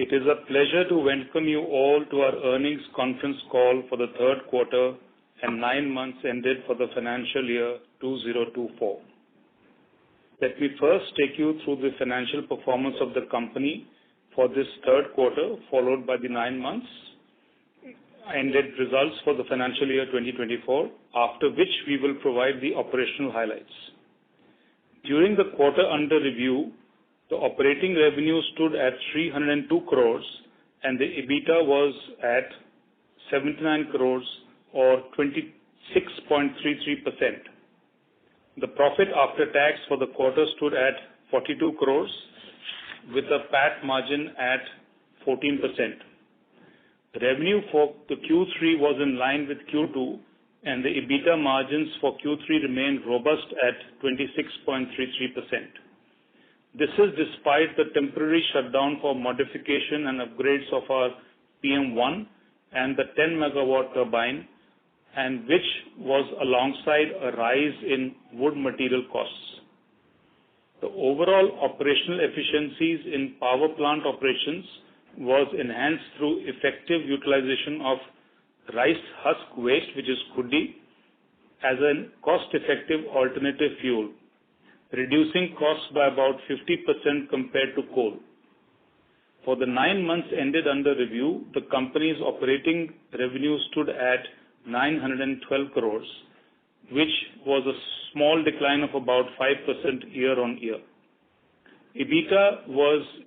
It is a pleasure to welcome you all to our earnings conference call for the third quarter and 9 months ended for the financial year 2024. Let me first take you through the financial performance of the company for this third quarter, followed by the 9 months ended results for the financial year 2024, after which we will provide the operational highlights. During the quarter under review, the operating revenue stood at 302 crores and the EBITDA was at 79 crores or 26.33%. The profit after tax for the quarter stood at 42 crores with a PAT margin at 14%. Revenue for the Q3 was in line with Q2 and the EBITDA margins for Q3 remained robust at 26.33%. This is despite the temporary shutdown for modification and upgrades of our PM1 and the 10 megawatt turbine, and which was alongside a rise in wood material costs. The overall operational efficiencies in power plant operations was enhanced through effective utilization of rice husk waste, which is kuddi, as a cost-effective alternative fuel, reducing costs by about 50% compared to coal. For the 9 months ended under review, the company's operating revenue stood at 912 crores, which was a small decline of about 5% year-on-year. EBITDA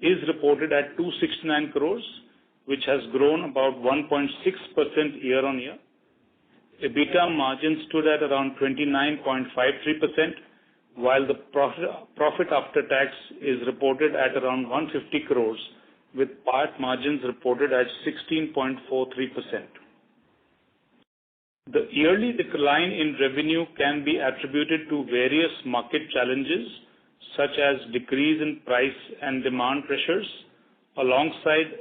is reported at 269 crores, which has grown about 1.6% year-on-year. EBITDA margin stood at around 29.53%, while the profit after tax is reported at around 150 crores, with PAT margins reported at 16.43%. The yearly decline in revenue can be attributed to various market challenges, such as decrease in price and demand pressures, alongside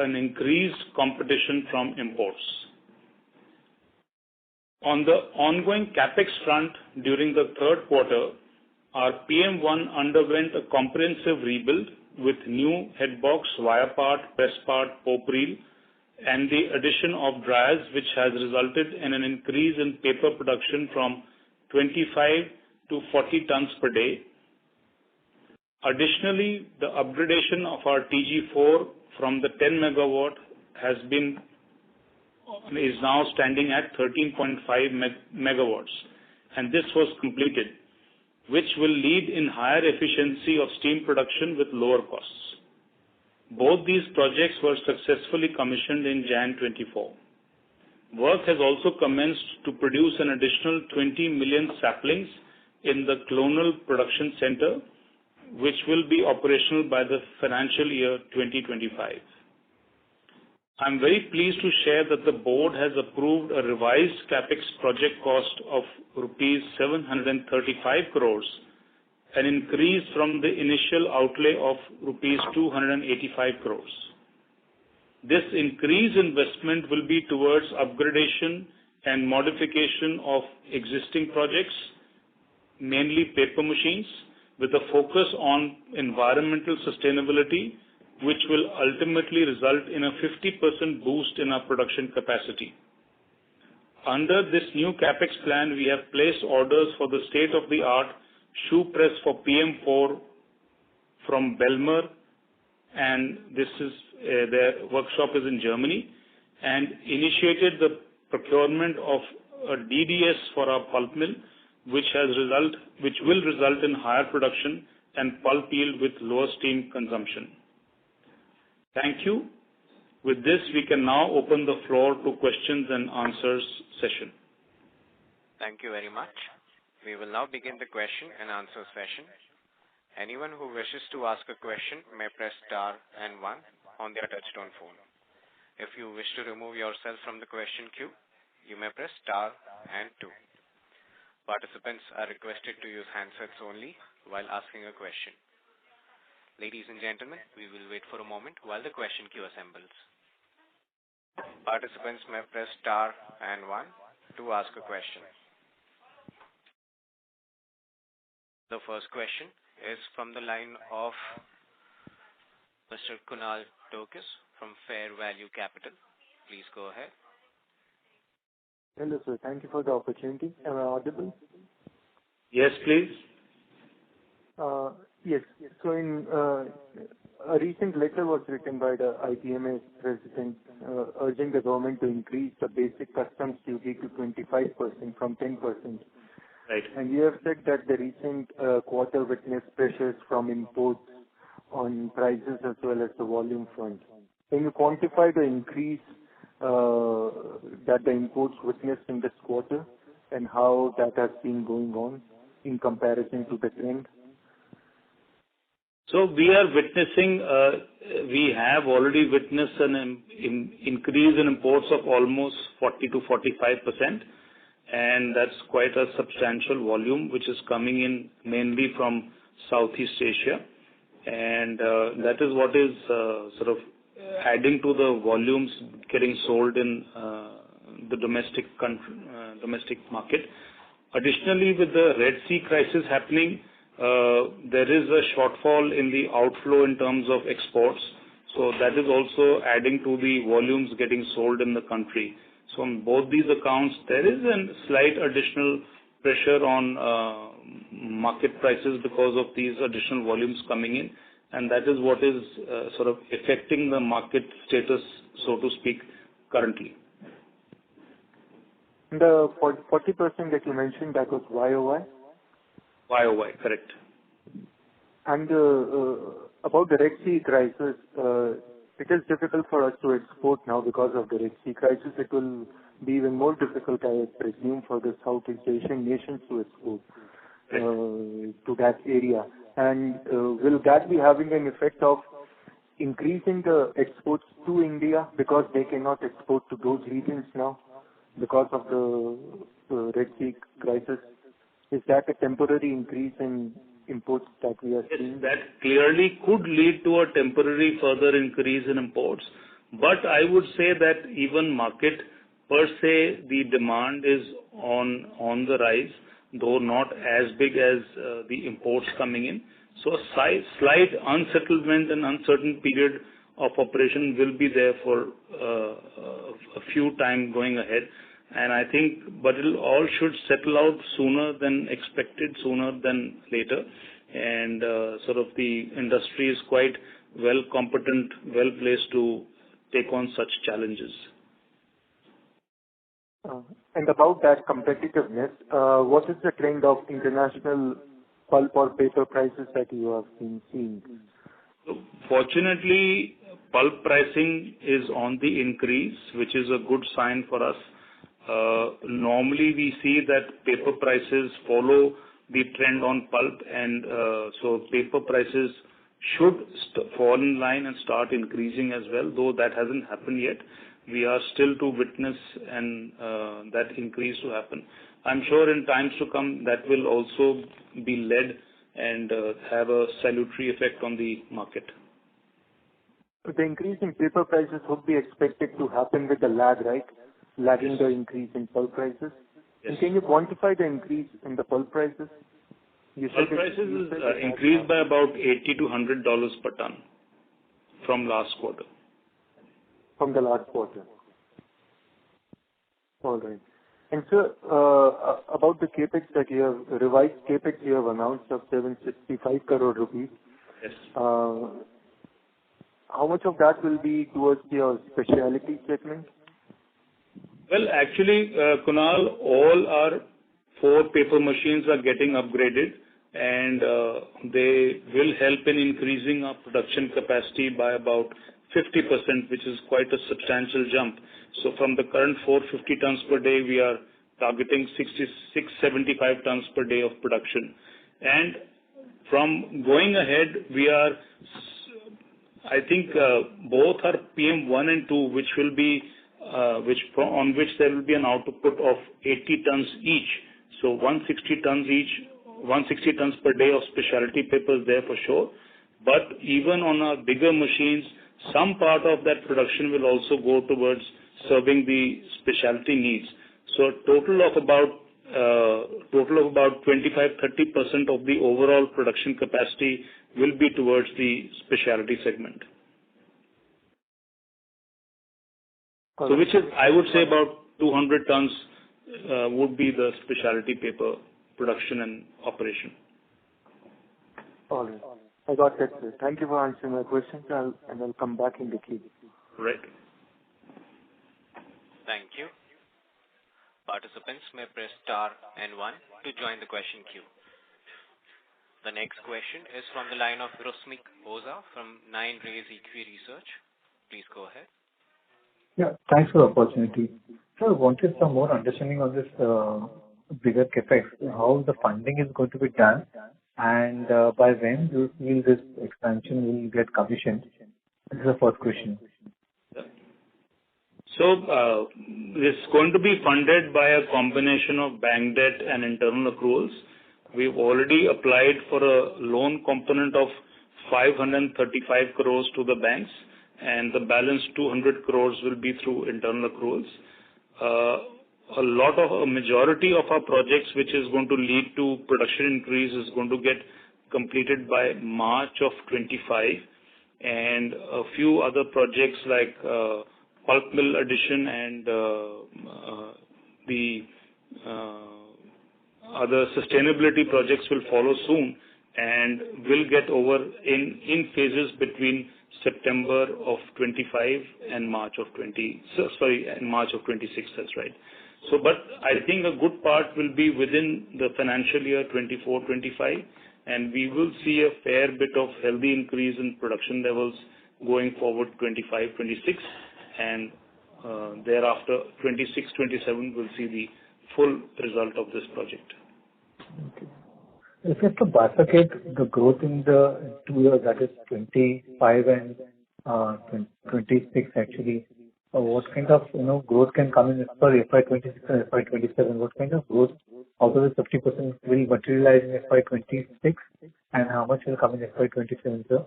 an increased competition from imports. On the ongoing CapEx front, during the third quarter, our PM1 underwent a comprehensive rebuild with new headbox, wire part, press part, pope reel, and the addition of dryers, which has resulted in an increase in paper production from 25 to 40 tons per day. Additionally, the upgradation of our TG4 from the 10 megawatt is now standing at 13.5 megawatts, and this was completed, which will lead in higher efficiency of steam production with lower costs. Both these projects were successfully commissioned in Jan 24. Work has also commenced to produce an additional 20 million saplings in the clonal production center, which will be operational by the financial year 2025. I'm very pleased to share that the board has approved a revised capex project cost of rupees 735 crores, an increase from the initial outlay of rupees 285 crores. This increased investment will be towards upgradation and modification of existing projects, mainly paper machines, with a focus on environmental sustainability, which will ultimately result in a 50% boost in our production capacity. Under this new capex plan, we have placed orders for the state-of-the-art shoe press for PM4 from Belmer, and their workshop is in Germany, and initiated the procurement of a DDS for our pulp mill, which will result in higher production and pulp yield with lower steam consumption. Thank you. With this, we can now open the floor to questions and answers session. Thank you very much. We will now begin the question and answer session. Anyone who wishes to ask a question may press star and 1 on their touchtone phone. If you wish to remove yourself from the question queue, you may press star and 2. Participants are requested to use handsets only while asking a question. Ladies and gentlemen, we will wait for a moment while the question queue assembles. Participants may press star and 1 to ask a question. The first question is from the line of Mr. Kunal Tokas from Fair Value Capital. Please go ahead. Hello, sir. Thank you for the opportunity. Am I audible? Yes, please. Yes. So in a recent letter was written by the IPMA president urging the government to increase the basic customs duty to 25% from 10%. Right. And you have said that the recent quarter witnessed pressures from imports on prices as well as the volume front. Can you quantify the increase that the imports witnessed in this quarter and how that has been going on in comparison to the trend? So we are witnessing, we have already witnessed an increase in imports of almost 40 to 45%, and that's quite a substantial volume which is coming in mainly from Southeast Asia, and that is what is sort of adding to the volumes getting sold in the domestic market. Additionally, with the Red Sea crisis happening, there is a shortfall in the outflow in terms of exports. So that is also adding to the volumes getting sold in the country. So on both these accounts, there is a slight additional pressure on market prices because of these additional volumes coming in. And that is what is sort of affecting the market status, so to speak, currently. The 40% that you mentioned, that was YOY? YOY, correct. And about the Red Sea crisis, it is difficult for us to export now because of the Red Sea crisis. It will be even more difficult, I presume, for the Southeast Asian nations to export to that area. And will that be having an effect of increasing the exports to India because they cannot export to those regions now because of the Red Sea crisis? Is that a temporary increase in imports that we are seeing? Yes, that clearly could lead to a temporary further increase in imports. But I would say that even market per se, the demand is on the rise, though not as big as the imports coming in. So a slight unsettlement and uncertain period of operation will be there for a few time going ahead. And I think, but it all should settle out sooner than expected, sooner than later. And sort of the industry is quite well competent, well placed to take on such challenges. And about that competitiveness, what is the trend of international pulp or paper prices that you have been seeing? So fortunately, pulp pricing is on the increase, which is a good sign for us. Normally we see that paper prices follow the trend on pulp, and so paper prices should fall in line and start increasing as well, though that hasn't happened yet. We are still to witness and that increase to happen. I'm sure in times to come that will also be led and have a salutary effect on the market. The increase in paper prices would be expected to happen with a lag, right? Lagging the increase in pulp prices. Yes. And can you quantify the increase in the pulp prices? Pulp prices is increased by about $80 to $100 per ton from last quarter. From the last quarter. All right. And sir, about the capex that you have, revised capex you have announced of 765 crore rupees. Yes. How much of that will be towards your specialty segment? Well, actually, Kunal, all our 4 paper machines are getting upgraded, and they will help in increasing our production capacity by about 50%, which is quite a substantial jump. So from the current 450 tons per day, we are targeting 675 tons per day of production. And from going ahead, we are, I think, both are PM1 and 2, which will be on which there will be an output of 80 tons each. So 160 tons each, 160 tons per day of specialty papers there for sure. But even on our bigger machines, some part of that production will also go towards serving the specialty needs. So total of about 25-30% of the overall production capacity will be towards the specialty segment. So which is, I would say, about 200 tons would be the specialty paper production and operation. All right. I got that, sir. Thank you for answering my questions. I'll come back in the queue. Right. Thank you. Participants may press star and 1 to join the question queue. The next question is from the line of Rusmik Oza from 9 Rays Equi Research. Please go ahead. Yeah, thanks for the opportunity. So I wanted some more understanding on this bigger capex, how the funding is going to be done, and by when do you feel this expansion will get commissioned? This is the first question. So it's going to be funded by a combination of bank debt and internal accruals. We've already applied for a loan component of 535 crores to the banks, and the balance 200 crores will be through internal accruals. A majority of our projects, which is going to lead to production increase, is going to get completed by March of 25, and a few other projects like pulp mill addition and the other sustainability projects will follow soon and will get over in phases between September of 25 and March of 26. That's right. So, but I think a good part will be within the financial year 24-25, and we will see a fair bit of healthy increase in production levels going forward 25-26, and thereafter 26-27 will see the full result of this project. Okay. If you have to bifurcate the growth in the 2 years, that is 25 and 26 actually, what kind of growth can come in for FY26 and FY27? What kind of growth out of the 50% will materialize in FY26, and how much will come in FY27, sir?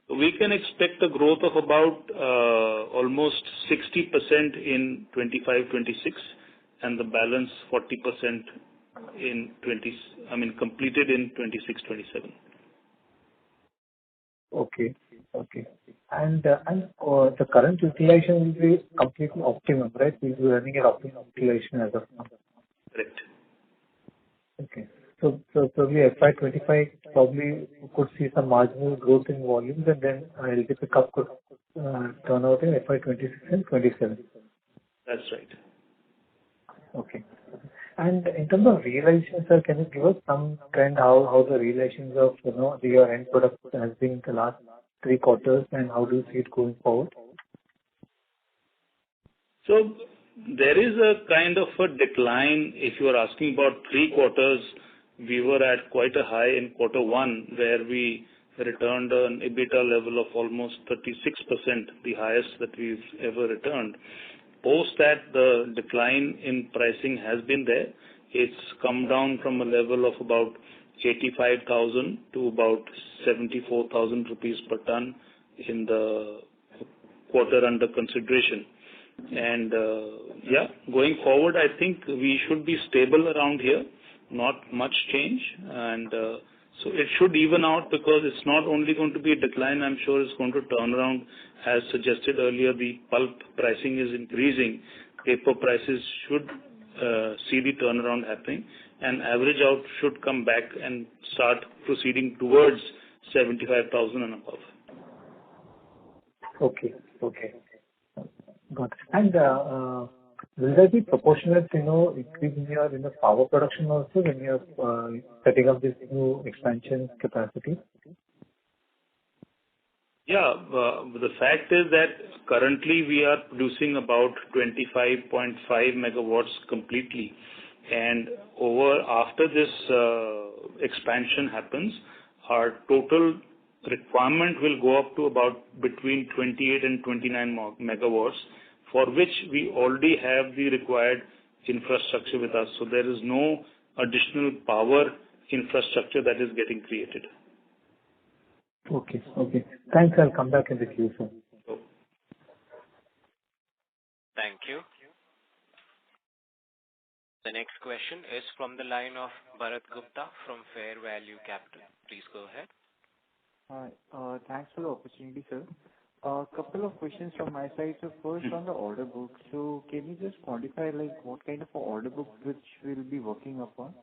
We can expect a growth of about almost 60% in 25-26, and the balance 40% in completed in 26-27. Okay. And the current utilization will be completely optimum, right? We'll be running at optimum utilization as of now. Correct. Okay. So probably FY25 probably could see some marginal growth in volumes, and then LT pickup could turn out in FY26 and 27. That's right. Okay. And in terms of realization, sir, can you give us some trend how the realizations of your end product has been in the last 3 quarters, and how do you see it going forward? So there is a kind of a decline. If you are asking about 3 quarters, we were at quite a high in quarter 1, where we returned an EBITDA level of almost 36%, the highest that we've ever returned. Post that, the decline in pricing has been there. It's come down from a level of about 85,000 to about 74,000 rupees per ton in the quarter under consideration. And going forward, I think we should be stable around here, not much change, and so it should even out, because it's not only going to be a decline, I'm sure it's going to turn around. As suggested earlier, the pulp pricing is increasing. Paper prices should see the turnaround happening, and average out should come back and start proceeding towards 75,000 and above. Okay. Got it. And will there be proportionate, increase in your power production also when you're setting up this new expansion capacity? Yeah, the fact is that currently we are producing about 25.5 megawatts completely, and after this expansion happens, our total requirement will go up to about between 28 and 29 megawatts, for which we already have the required infrastructure with us. So there is no additional power infrastructure that is getting created. Okay. Thanks. I'll come back in the queue, sir. Thank you. The next question is from the line of Bharat Gupta from Fair Value Capital. Please go ahead. Hi. Thanks for the opportunity, sir. A couple of questions from my side. So first on the order book. So can you just quantify like what kind of a order book which we'll be working upon?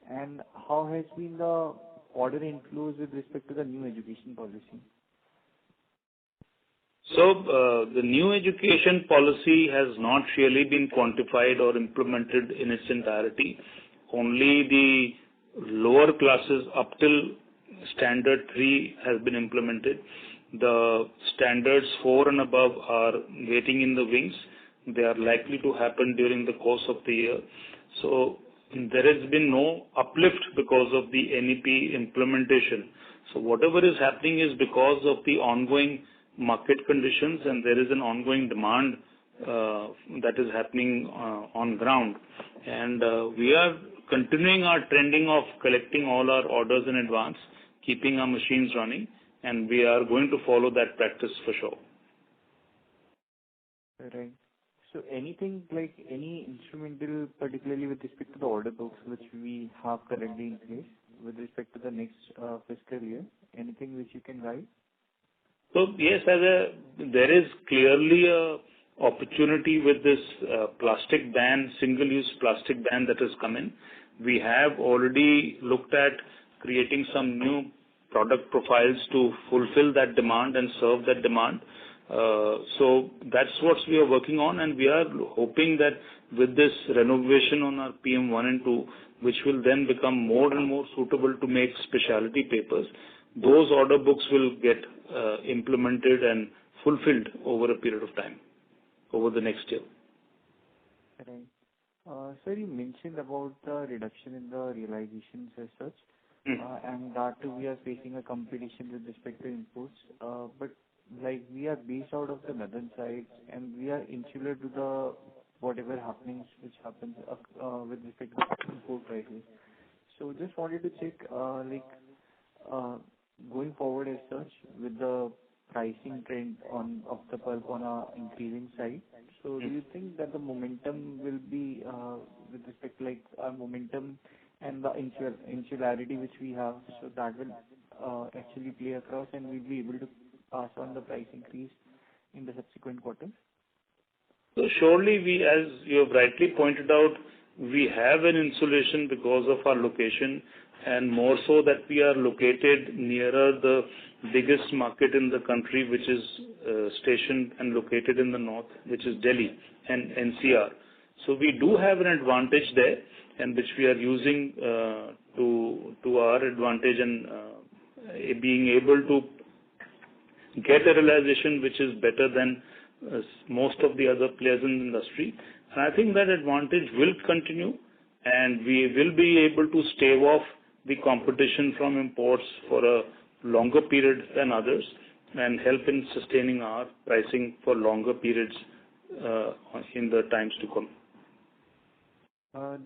And how has been the order inflows with respect to the new education policy? So, the new education policy has not really been quantified or implemented in its entirety. Only the lower classes up till standard 3 has been implemented. The standards 4 and above are waiting in the wings. They are likely to happen during the course of the year. So there has been no uplift because of the NEP implementation. So whatever is happening is because of the ongoing market conditions, and there is an ongoing demand that is happening on ground. And we are continuing our trending of collecting all our orders in advance, keeping our machines running, and we are going to follow that practice for sure. Right. So anything like any instrumental, particularly with respect to the order books which we have currently in place with respect to the next fiscal year, anything which you can guide? So yes, there is clearly a opportunity with this plastic ban, single-use plastic ban that has come in. We have already looked at creating some new product profiles to fulfill that demand and serve that demand. So that's what we are working on, and we are hoping that with this renovation on our PM1 and 2, which will then become more and more suitable to make specialty papers, those order books will get implemented and fulfilled over a period of time, over the next year. Right. Sir, you mentioned about the reduction in the realizations as such, and that too we are facing a competition with respect to imports. But like we are based out of the northern side, and we are insular to the whatever happenings which happens with respect to import prices. So just wanted to check, going forward as such with the pricing trend of the pulp on a increasing side. So do you think that the momentum will be with respect to like our momentum and the insularity which we have, so that will actually play across and we'll be able to pass on the price increase in the subsequent quarters? So surely we, as you have rightly pointed out, we have an insulation because of our location, and more so that we are located nearer the biggest market in the country, which is stationed and located in the north, which is Delhi and NCR. So we do have an advantage there, and which we are using to our advantage, and being able to get a realization which is better than most of the other players in the industry. And I think that advantage will continue, and we will be able to stave off the competition from imports for a longer period than others, and help in sustaining our pricing for longer periods in the times to come.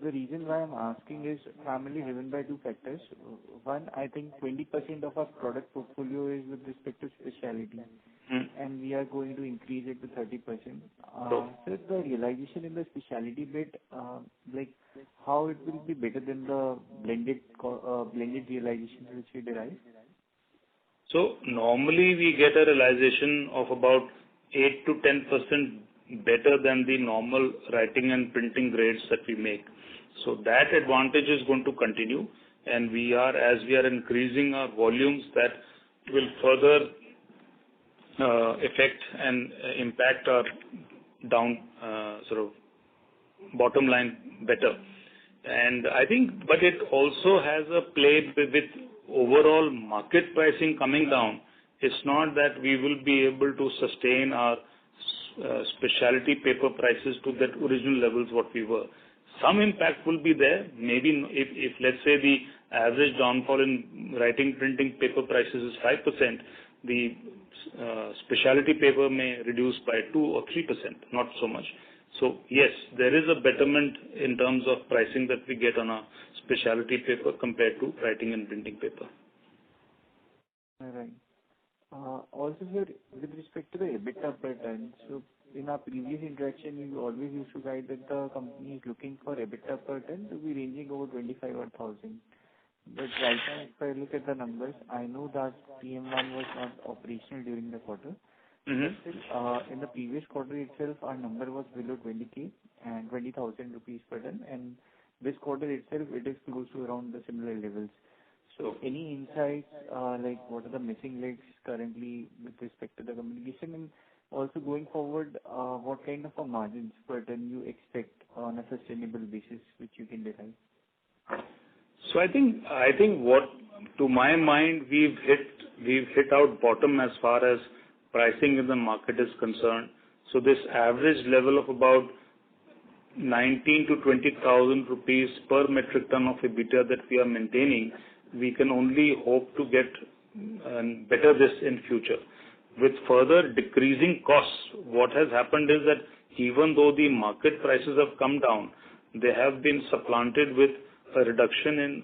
The reason why I'm asking is primarily driven by two factors. One, I think 20% of our product portfolio is with respect to specialty, and we are going to increase it to 30%. So the realization in the specialty bit, like how it will be better than the blended realization which we derive? So normally we get a realization of about 8 to 10% better than the normal writing and printing grades that we make. So that advantage is going to continue, and as we are increasing our volumes, that will further affect and impact our bottom line better. And I think, but it also has a play with overall market pricing coming down. It's not that we will be able to sustain our specialty paper prices to that original levels what we were. Some impact will be there. Maybe if let's say the average downfall in writing printing paper prices is 5%, the specialty paper may reduce by 2 or 3%, not so much. So yes, there is a betterment in terms of pricing that we get on a specialty paper compared to writing and printing paper. All right. Also, sir, with respect to the EBITDA per ton, so in our previous interaction, you always used to guide that the company is looking for EBITDA per ton to be ranging over 25,000. But right now, if I look at the numbers, I know that PM1 was not operational during the quarter. Still, in the previous quarter itself, our number was below 20K and 20,000 rupees per ton, and this quarter itself, it is close to around the similar levels. So any insights, like what are the missing legs currently with respect to the communication? And also going forward, what kind of a margins per ton you expect on a sustainable basis, which you can derive? So I think what, to my mind, we've hit our bottom as far as pricing in the market is concerned. So this average level of about 19 to 20,000 rupees per metric ton of EBITDA that we are maintaining, we can only hope to get better this in future. With further decreasing costs, what has happened is that even though the market prices have come down, they have been supplanted with a reduction in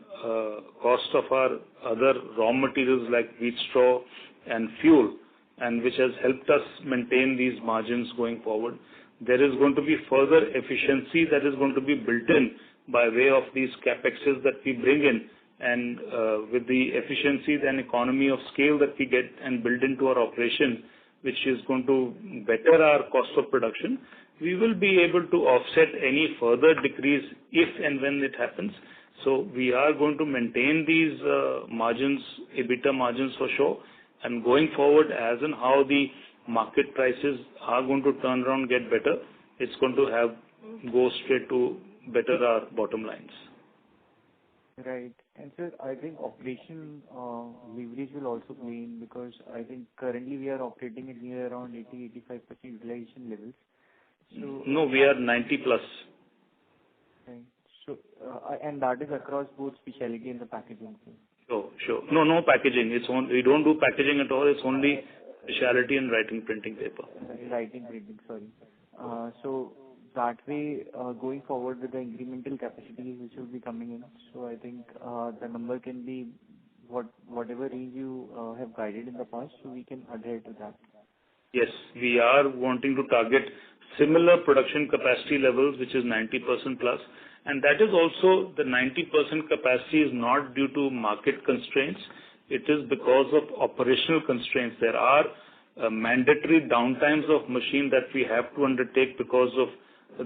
cost of our other raw materials like wheat straw and fuel, and which has helped us maintain these margins going forward. There is going to be further efficiency that is going to be built in by way of these capexes that we bring in, and with the efficiencies and economy of scale that we get and build into our operation, which is going to better our cost of production, we will be able to offset any further decrease if and when it happens. So we are going to maintain these margins, EBITDA margins for sure, and going forward, as and how the market prices are going to turn around, get better, it's going to go straight to better our bottom lines. Right. And sir, I think operation leverage will also play in, because I think currently we are operating at near around 80-85% utilization levels. So no, we are 90 plus. Right. So and that is across both specialty and the packaging. Sure. No packaging. We don't do packaging at all. It's only specialty and writing printing paper. Writing printing, sorry. So that way, going forward with the incremental capacities which will be coming in, so I think the number can be whatever range you have guided in the past, so we can adhere to that. Yes, we are wanting to target similar production capacity levels, which is 90% plus. And that is also, the 90% capacity is not due to market constraints. It is because of operational constraints. There are mandatory downtimes of machine that we have to undertake because of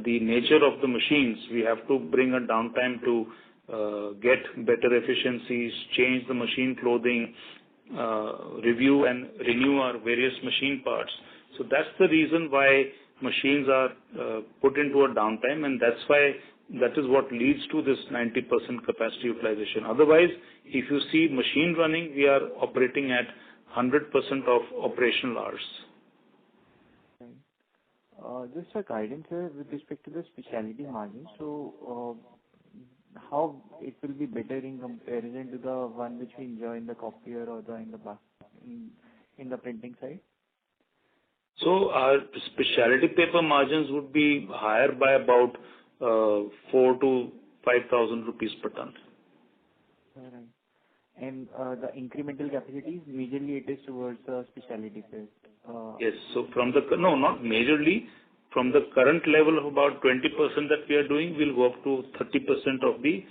the nature of the machines. We have to bring a downtime to get better efficiencies, change the machine clothing, review and renew our various machine parts. So that's the reason why machines are put into a downtime, and that's why that is what leads to this 90% capacity utilization. Otherwise, if you see machine running, we are operating at 100% of operational hours. Just a guidance here with respect to the specialty margin. So, how it will be better in comparison to the one which we enjoy in the copier or in the printing side? So our specialty paper margins would be higher by about 4,000 to 5,000 rupees per ton. All right. And the incremental capacities, majorly it is towards the specialty paper. Yes. So not majorly. From the current level of about 20% that we are doing, we'll go up to 30% of the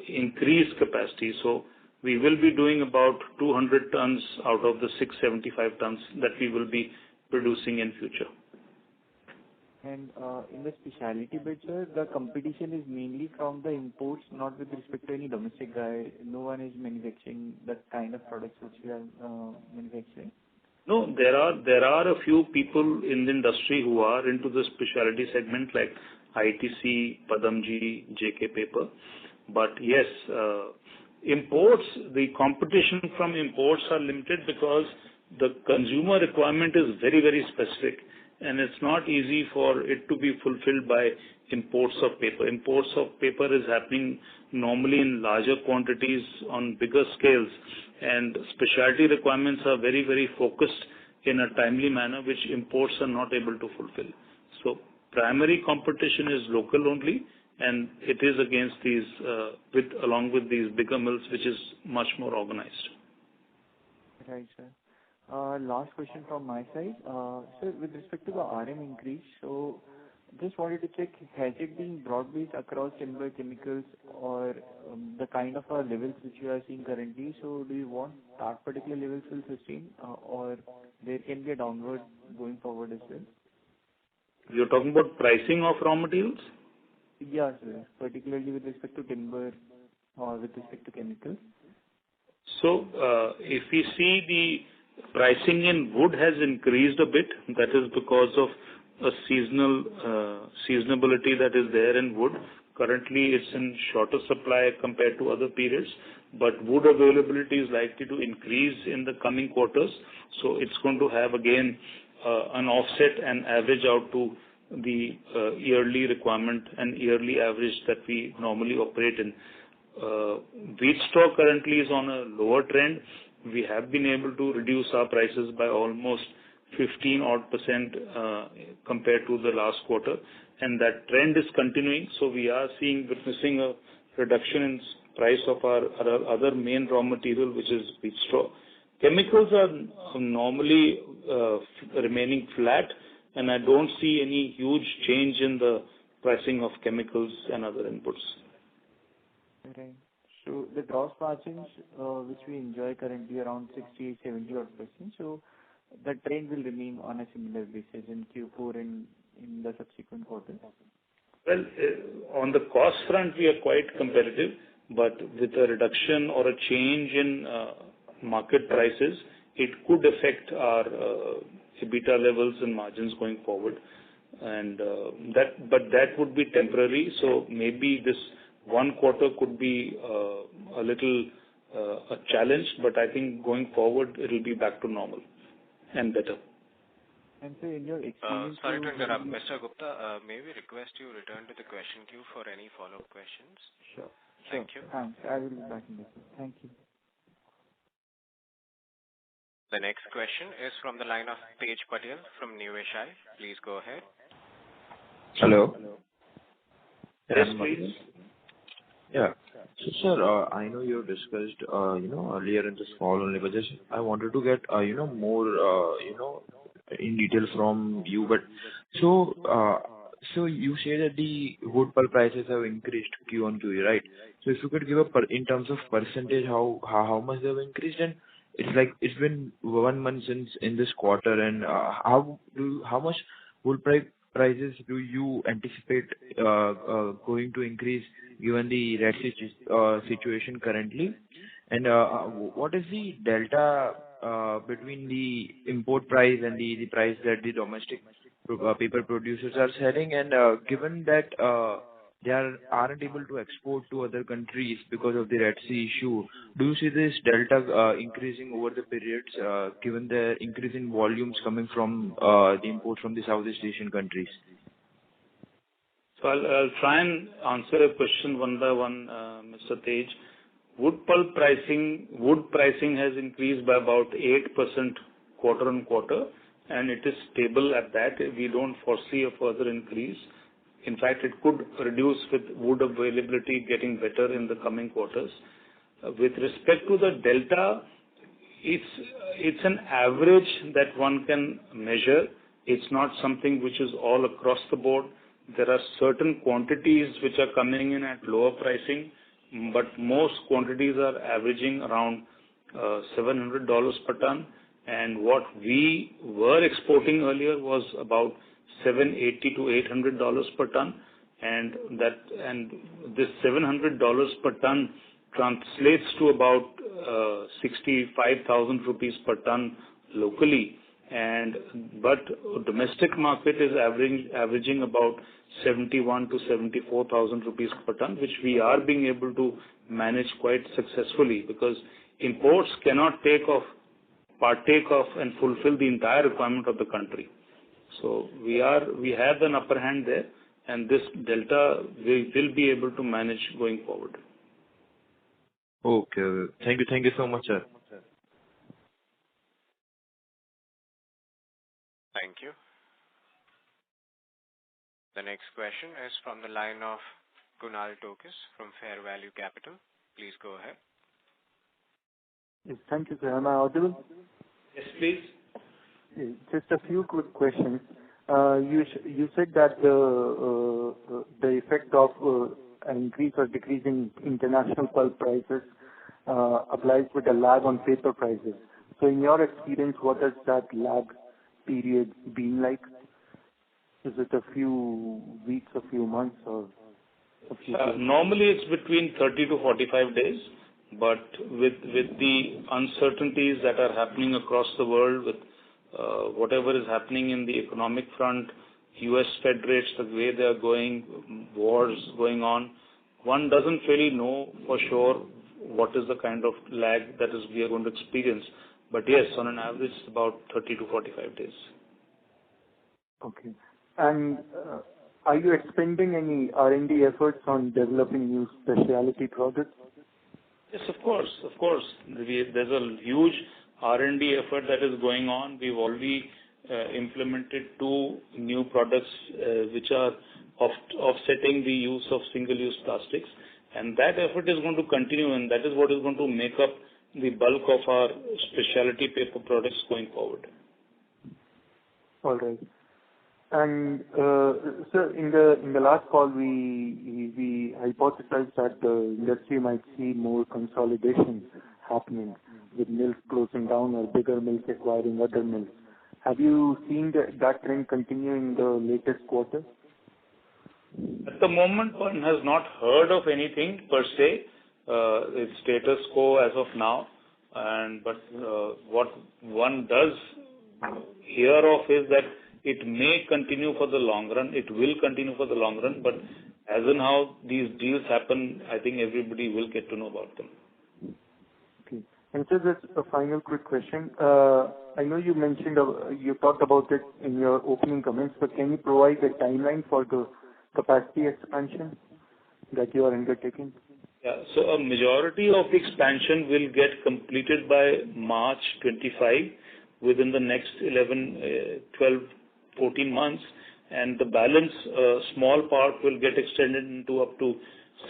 increased capacity. So we will be doing about 200 tons out of the 675 tons that we will be producing in future. And in the specialty bit, sir, the competition is mainly from the imports, not with respect to any domestic guy. No one is manufacturing that kind of products which we are manufacturing. No, there are a few people in the industry who are into the specialty segment like ITC, Padamji, JK Paper. But yes, imports, the competition from imports are limited because the consumer requirement is very, very specific, and it's not easy for it to be fulfilled by imports of paper. Imports of paper is happening normally in larger quantities on bigger scales, and specialty requirements are very, very focused in a timely manner, which imports are not able to fulfill. So primary competition is local only, and it is against these, along with these bigger mills, which is much more organized. Right, sir. Last question from my side. Sir, with respect to the RM increase, so just wanted to check, has it been broad-based across timber chemicals or the kind of levels which you are seeing currently? So do you want that particular levels will sustain or there can be a downward going forward as well? You're talking about pricing of raw materials? Yeah, sir. Particularly with respect to timber or with respect to chemicals. So, if we see the pricing in wood has increased a bit, that is because of a seasonality that is there in wood. Currently, it's in shorter supply compared to other periods, but wood availability is likely to increase in the coming quarters. So it's going to have again an offset and average out to the yearly requirement and yearly average that we normally operate in. Wheat stock currently is on a lower trend. We have been able to reduce our prices by almost 15% compared to the last quarter, and that trend is continuing. So we are witnessing a reduction in price of our other main raw material, which is wheat straw. Chemicals are normally remaining flat, and I don't see any huge change in the pricing of chemicals and other inputs. Right. So the gross margins, which we enjoy currently around 60-70 odd %, so the trend will remain on a similar basis in Q4 and in the subsequent quarters? Well, on the cost front, we are quite competitive, but with a reduction or a change in market prices, it could affect our EBITDA levels and margins going forward. And that would be temporary. So maybe this one quarter could be a little a challenge, but I think going forward it will be back to normal and better. And so in your experience... sorry to interrupt, Mr. Gupta. May we request you return to the question queue for any follow-up questions? Sure. Thank you. Thanks. I will be back in the queue. Thank you. The next question is from the line of Tej Patel from Niveshaay. Please go ahead. Hello. Yes, please. Yeah. So, sir, I know you discussed, earlier in this call only, but just I wanted to get, more, in detail from you. But so you say that the wood pulp prices have increased Q on Q, right? So if you could give in terms of percentage, how much they have increased, and it's been 1 month since in this quarter, and how much wood prices do you anticipate going to increase given the Red Sea situation currently? And what is the delta between the import price and the price that the domestic paper producers are selling? And given that they aren't able to export to other countries because of the Red Sea issue, do you see this delta increasing over the periods given the increase in volumes coming from the imports from the Southeast Asian countries? So I'll try and answer a question one by one, Mr. Tej. Wood pricing has increased by about 8% quarter on quarter, and it is stable at that. We don't foresee a further increase. In fact, it could reduce with wood availability getting better in the coming quarters. With respect to the delta, it's an average that one can measure. It's not something which is all across the board. There are certain quantities which are coming in at lower pricing, but most quantities are averaging around $700 per ton. And what we were exporting earlier was about $780 to $800 per ton, and this $700 per ton translates to about 65,000 rupees per ton locally, but domestic market is averaging about 71 to 74,000 rupees per ton, which we are being able to manage quite successfully because imports cannot partake of and fulfill the entire requirement of the country. So we have an upper hand there, and this delta we will be able to manage going forward. Okay. Thank you so much, sir. Thank you. The next question is from the line of Kunal Tokas from Fair Value Capital. Please go ahead. Yes, thank you, sir. Am I audible? Yes, please. Just a few quick questions. You said that the effect of an increase or decrease in international pulp prices applies with a lag on paper prices. So in your experience, what has that lag period been like? Is it a few weeks, a few months, or a few days? Normally it's between 30 to 45 days, but with the uncertainties that are happening across the world, with whatever is happening in the economic front, US Fed rates, the way they are going, wars going on, one doesn't really know for sure what is the kind of lag that is we are going to experience. But yes, on an average, it's about 30 to 45 days. Okay. And are you expending any R&D efforts on developing new specialty products? Yes, of course. There's a huge R&D effort that is going on. We've already implemented 2 new products which are offsetting the use of single-use plastics, and that effort is going to continue, and that is what is going to make up the bulk of our specialty paper products going forward. All right. And sir, in the last call, we hypothesized that the industry might see more consolidation happening, with mills closing down or bigger mills acquiring other mills. Have you seen that trend continue in the latest quarter? At the moment, one has not heard of anything per se. It's status quo as of now, but what one does hear of is that it may continue for the long run. It will continue for the long run, but as in how these deals happen, I think everybody will get to know about them. Okay. And so just a final quick question. I know you mentioned, you talked about it in your opening comments, but can you provide a timeline for the capacity expansion that you are undertaking? Yeah. So a majority of the expansion will get completed by March 25 within the next 12, 14 months, and the balance, small part will get extended into up to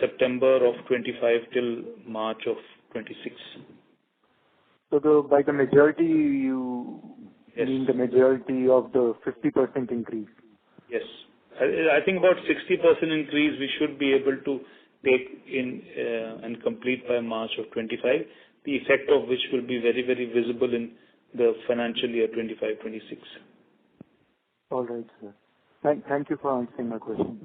September of 25 till March of 26. So by the majority, you mean the majority of the 50% increase? Yes. I think about 60% increase we should be able to take in and complete by March of 25, the effect of which will be very, very visible in the financial year 25-26. All right, sir. Thank you for answering my questions.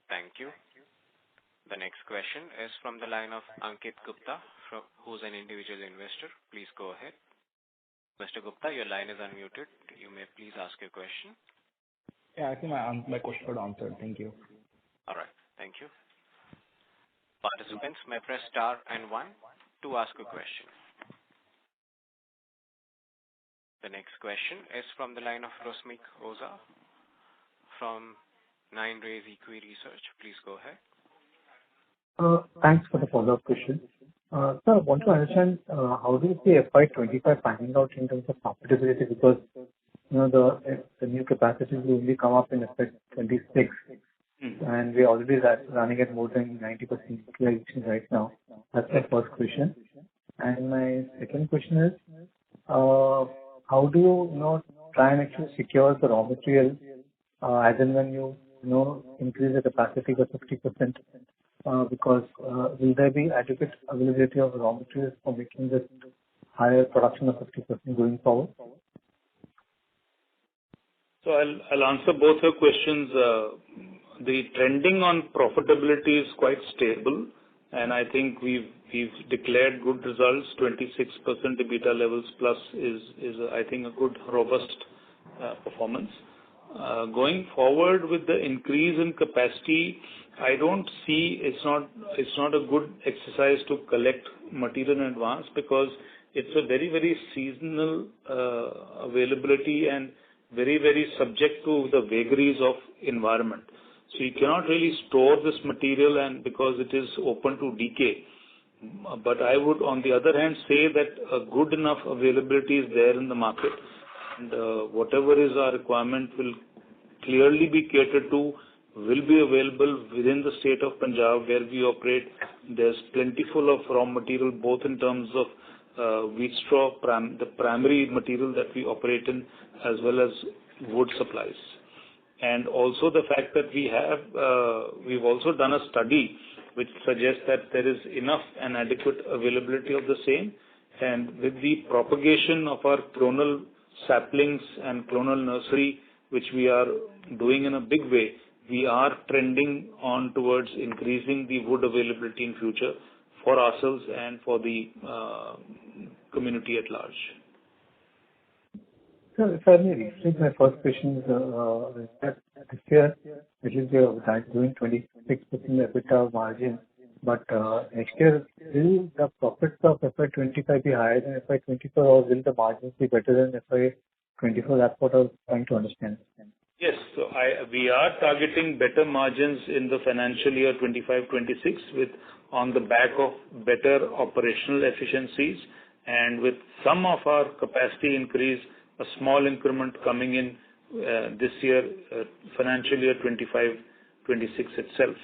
Thank you. The next question is from the line of Ankit Gupta, who's an individual investor. Please go ahead. Mr. Gupta, your line is unmuted. You may please ask your question. Yeah, I think my question got answered. Thank you. All right. Thank you. Participants may press star and 1 to ask a question. The next question is from the line of Rosmik Oza from 9 Rays Equi Research. Please go ahead. Thanks for the follow-up question. Sir, I want to understand how do you see FY25 panning out in terms of profitability, because the new capacities will only come up in FY26, and we're already running at more than 90% utilization right now. That's my first question. And my second question is, how do you try and actually secure the raw material as and when you increase the capacity by 50%? Because will there be adequate availability of raw materials for making this higher production of 50% going forward? So I'll answer both your questions. The trending on profitability is quite stable, and I think we've declared good results. 26% EBITDA levels plus is I think a good robust performance. Going forward with the increase in capacity, I don't see it's not a good exercise to collect material in advance, because it's a very, very seasonal availability and very, very subject to the vagaries of environment. So you cannot really store this material, and because it is open to decay. But I would, on the other hand, say that a good enough availability is there in the market, and whatever is our requirement will clearly be catered to, will be available within the state of Punjab where we operate. There's plentiful of raw material, both in terms of wheat straw, the primary material that we operate in, as well as wood supplies. And also the fact that we've also done a study which suggests that there is enough and adequate availability of the same. And with the propagation of our clonal saplings and clonal nursery, which we are doing in a big way, we are trending on towards increasing the wood availability in future for ourselves and for the community at large. So if I may rephrase my first question, is that this year, which is doing 26% EBITDA margin, but next year, will the profits of FY25 be higher than FY24, or will the margins be better than FY24? That's what I was trying to understand. Yes. So we are targeting better margins in the financial year 25-26 with on the back of better operational efficiencies, and with some of our capacity increase, a small increment coming in this year, financial year 25-26 itself.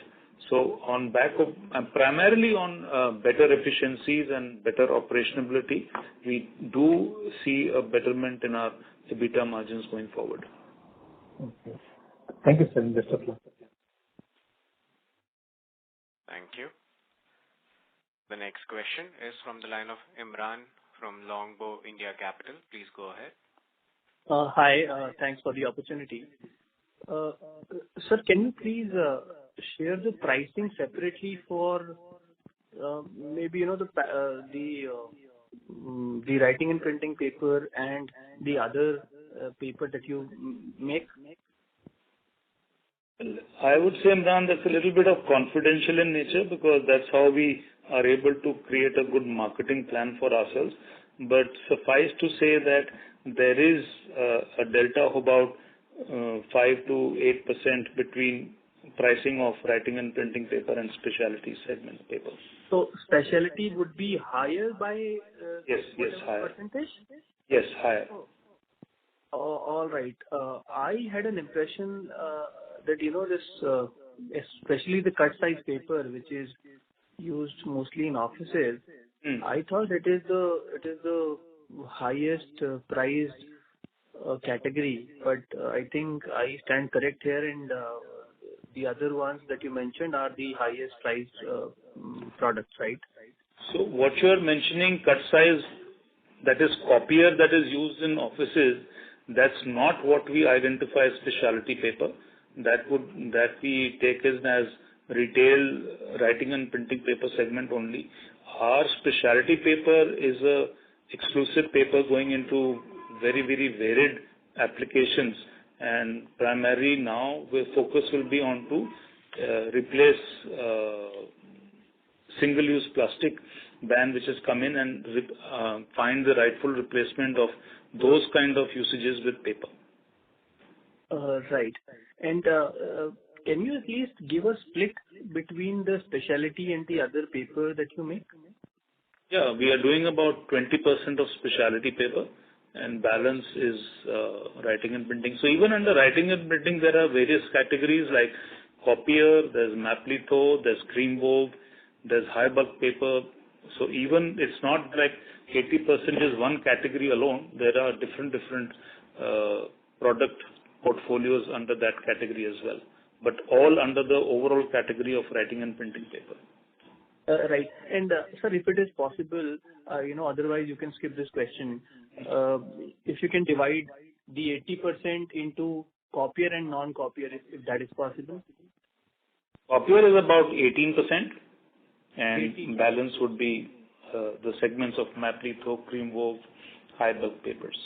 So on back of primarily on better efficiencies and better operationability, we do see a betterment in our EBITDA margins going forward. Okay. Thank you, sir. Best of luck. Thank you. The next question is from the line of Imran from Longbow India Capital. Please go ahead. Hi. Thanks for the opportunity. Sir, can you please share the pricing separately for maybe the writing and printing paper and the other paper that you make? I would say, Imran, that's a little bit of confidential in nature, because that's how we are able to create a good marketing plan for ourselves. But suffice to say that there is a delta of about 5 to 8% between pricing of writing and printing paper and specialty segment paper. So specialty would be higher by yes, higher percentage? Yes, higher. All right. I had an impression that this, especially the cut size paper, which is used mostly in offices. I thought it is the highest priced category, but I think I stand correct here, and the other ones that you mentioned are the highest priced products, right? So what you are mentioning, cut size, that is copier that is used in offices, that's not what we identify as specialty paper. That we take as retail writing and printing paper segment only. Our specialty paper is a exclusive paper going into very, very varied applications, and primarily now the focus will be on to replace single-use plastic ban which has come in, and find the rightful replacement of those kind of usages with paper. Right. And can you at least give a split between the specialty and the other paper that you make? Yeah, we are doing about 20% of specialty paper, and balance is writing and printing. So even under writing and printing, there are various categories like copier, there's maplitho, there's cream wove, there's high bulk paper. So even it's not like 80% is one category alone. There are different product portfolios under that category as well, but all under the overall category of writing and printing paper. Right. And sir, if it is possible, otherwise you can skip this question. If you can divide the 80% into copier and non-copier, if that is possible. Copier is about 18%, and 18. balance would be the segments of maplitho, cream wove, high bulk papers.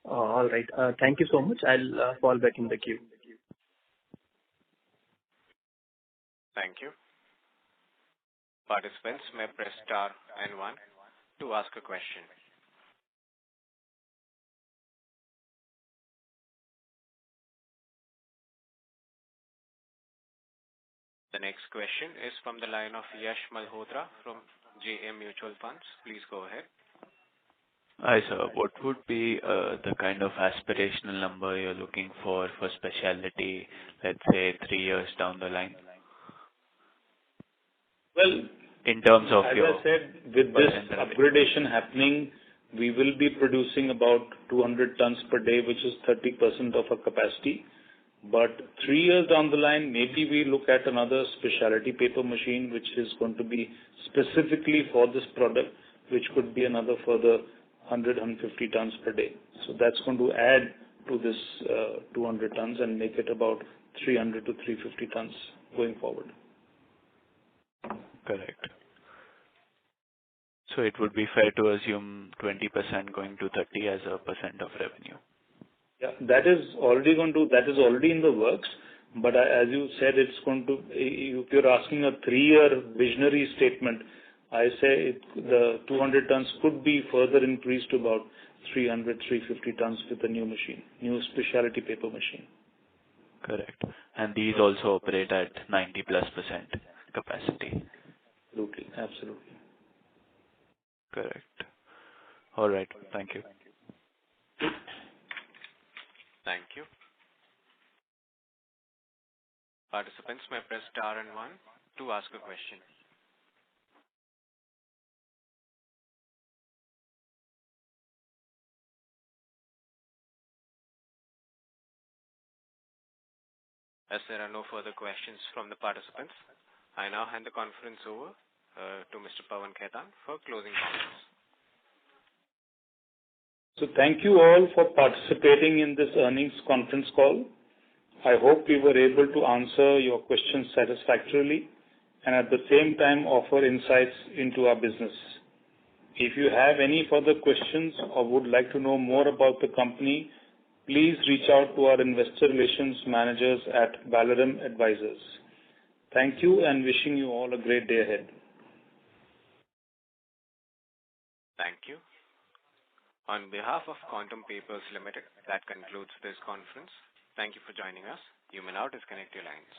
All right. Thank you so much. I'll fall back in the queue. Thank you. Participants may press star and 1 to ask a question. The next question is from the line of Yash Malhotra from JM Mutual Funds. Please go ahead. Hi, sir. What would be the kind of aspirational number you're looking for specialty, let's say 3 years down the line? Well, in terms of as your I said, with this upgradation happening, we will be producing about 200 tons per day, which is 30% of our capacity. But 3 years down the line, maybe we look at another specialty paper machine, which is going to be specifically for this product, which could be another further 100-150 tons per day. So that's going to add to this 200 tons and make it about 300 to 350 tons going forward. Correct. So it would be fair to assume 20% going to 30 as a percent of revenue. Yeah, that is already in the works. But as you said, it's going to, if you're asking a 3-year visionary statement, I say the 200 tons could be further increased to about 300, 350 tons with the new machine, new specialty paper machine. Correct. And these also operate at 90+% capacity. Absolutely. Correct. All right. Thank you. Thank you. Participants may press star and 1 to ask a question. As there are no further questions from the participants, I now hand the conference over to Mr. Pawan Khaitan for closing comments. So thank you all for participating in this earnings conference call. I hope we were able to answer your questions satisfactorily and at the same time offer insights into our business. If you have any further questions or would like to know more about the company, please reach out to our investor relations managers at Valorem Advisors. Thank you and wishing you all a great day ahead. Thank you. On behalf of Kuantum Papers Limited, that concludes this conference. Thank you for joining us. You may now disconnect your lines.